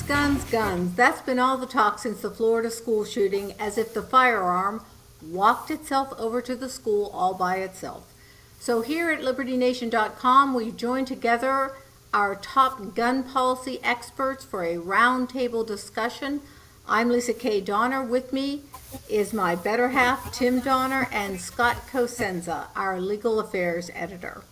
guns, guns. That's been all the talk since the Florida school shooting, as if the firearm walked itself over to the school all by itself. So here at LibertyNation.com, we've joined together our top gun policy experts for a roundtable discussion. I'm Lisa K. Donner. With me is my better half, Tim Donner, and Scott Cosenza, our legal affairs editor.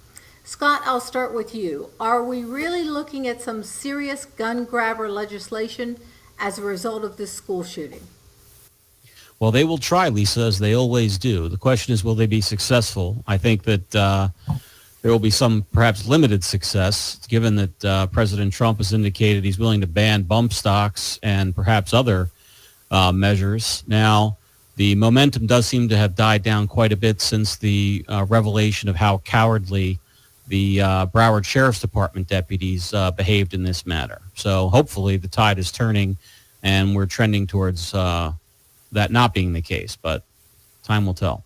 Scott, I'll start with you. Are we really looking at some serious gun grabber legislation as a result of this school shooting? Well, they will try, Lisa, as they always do. The question is, will they be successful? I think that there will be some perhaps limited success, given that President Trump has indicated he's willing to ban bump stocks and perhaps other measures. Now, the momentum does seem to have died down quite a bit since the revelation of how cowardly the Broward Sheriff's Department deputies behaved in this matter. So hopefully the tide is turning and we're trending towards that not being the case, but time will tell.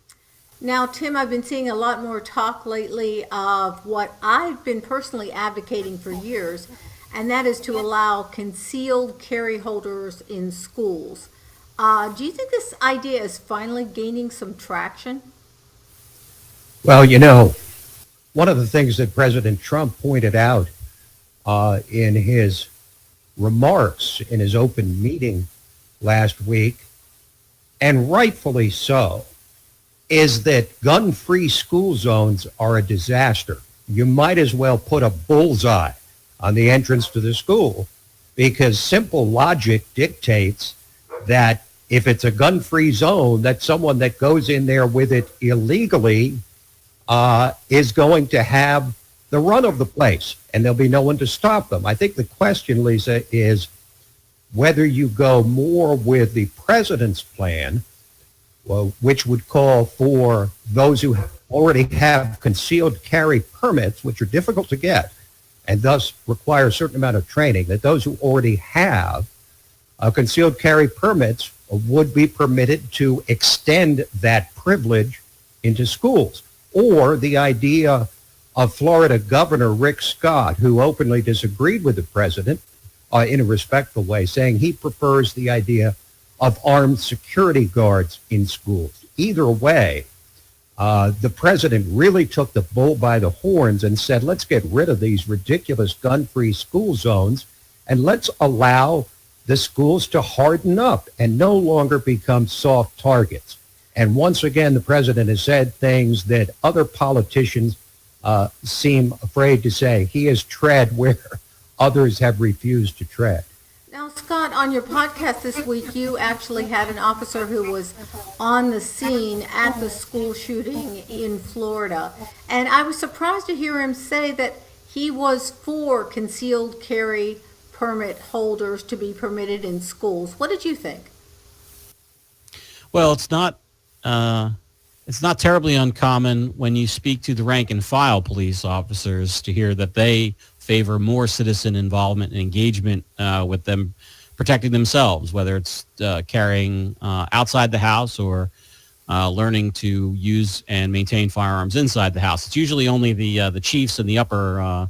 Now, Tim, I've been seeing a lot more talk lately of what I've been personally advocating for years, and that is to allow concealed carry holders in schools. Do you think this idea is finally gaining some traction? Well, one of the things that President Trump pointed out in his remarks in his open meeting last week, and rightfully so, is that gun-free school zones are a disaster. You might as well put a bullseye on the entrance to the school, because simple logic dictates that if it's a gun-free zone, that someone that goes in there with it illegally is going to have the run of the place, and there'll be no one to stop them. I think the question, Lisa, is whether you go more with the president's plan, which would call for those who already have concealed carry permits, which are difficult to get, and thus require a certain amount of training, that those who already have concealed carry permits would be permitted to extend that privilege into schools. Or the idea of Florida Governor Rick Scott, who openly disagreed with the president in a respectful way, saying he prefers the idea of armed security guards in schools. Either way, the president really took the bull by the horns and said, let's get rid of these ridiculous gun-free school zones and let's allow the schools to harden up and no longer become soft targets. And once again, the president has said things that other politicians seem afraid to say. He has tread where others have refused to tread. Now, Scott, on your podcast this week, you actually had an officer who was on the scene at the school shooting in Florida. And I was surprised to hear him say that he was for concealed carry permit holders to be permitted in schools. What did you think? Well, it's not terribly uncommon when you speak to the rank and file police officers to hear that they favor more citizen involvement and engagement with them protecting themselves, whether it's carrying outside the house or learning to use and maintain firearms inside the house. It's usually only the chiefs and the upper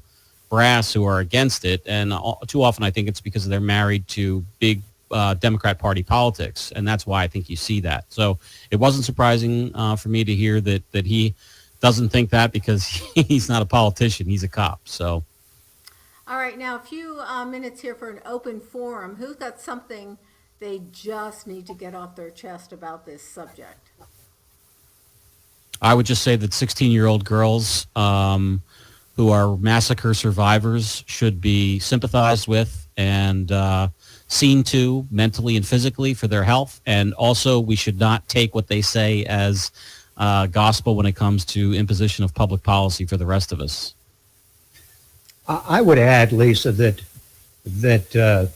brass who are against it, and too often I think it's because they're married to big Democrat Party politics, and that's why I think you see that. So it wasn't surprising for me to hear that he doesn't think that, because he's not a politician, he's a cop. So, all right, now a few minutes here for an open forum. Who's got something they just need to get off their chest about this subject? I would just say that 16-year-old girls who are massacre survivors should be sympathized with and seen to mentally and physically for their health. And also, we should not take what they say as gospel when it comes to imposition of public policy for the rest of us. I would add, Lisa, that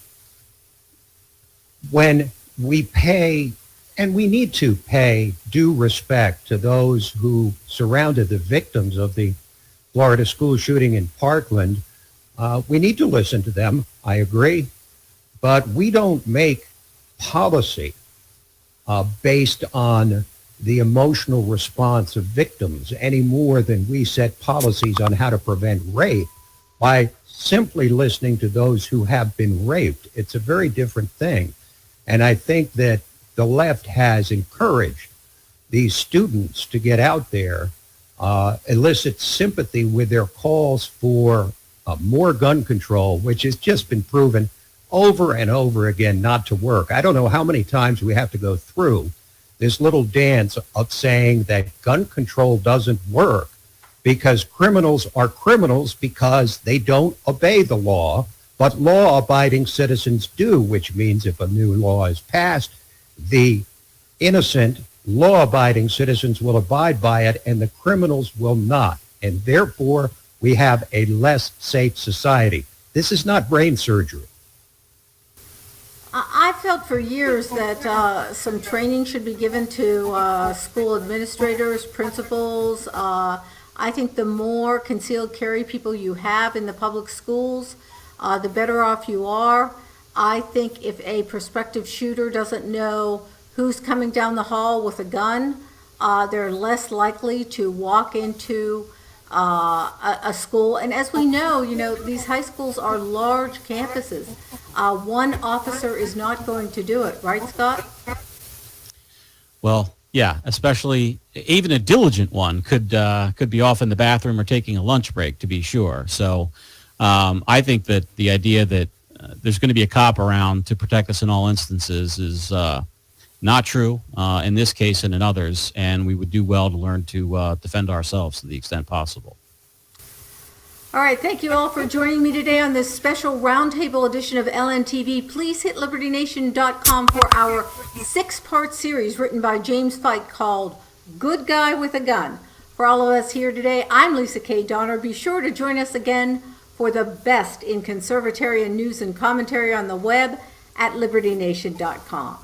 when we pay, and we need to pay due respect to those who surrounded the victims of the Florida school shooting in Parkland, we need to listen to them. I agree. But we don't make policy based on the emotional response of victims any more than we set policies on how to prevent rape by simply listening to those who have been raped. It's a very different thing. And I think that the left has encouraged these students to get out there, elicit sympathy with their calls for more gun control, which has just been proven over and over again not to work. I don't know how many times we have to go through this little dance of saying that gun control doesn't work because criminals are criminals because they don't obey the law, but law-abiding citizens do, which means if a new law is passed, the innocent, law-abiding citizens will abide by it and the criminals will not. And therefore, we have a less safe society. This is not brain surgery. I felt for years that some training should be given to school administrators, principals. I think the more concealed carry people you have in the public schools, the better off you are. I think if a prospective shooter doesn't know who's coming down the hall with a gun, they're less likely to walk into a school. And as we know, these high schools are large campuses. One officer is not going to do it, right, Scott? Well, yeah, especially even a diligent one could be off in the bathroom or taking a lunch break, to be sure. So I think that the idea that there's going to be a cop around to protect us in all instances is not true in this case and in others, and we would do well to learn to defend ourselves to the extent possible. All right, thank you all for joining me today on this special roundtable edition of LNTV. Please hit LibertyNation.com for our 6-part series written by James Fike called Good Guy with a Gun. For all of us here today, I'm Lisa K. Donner. Be sure to join us again for the best in conservatarian news and commentary on the web at LibertyNation.com.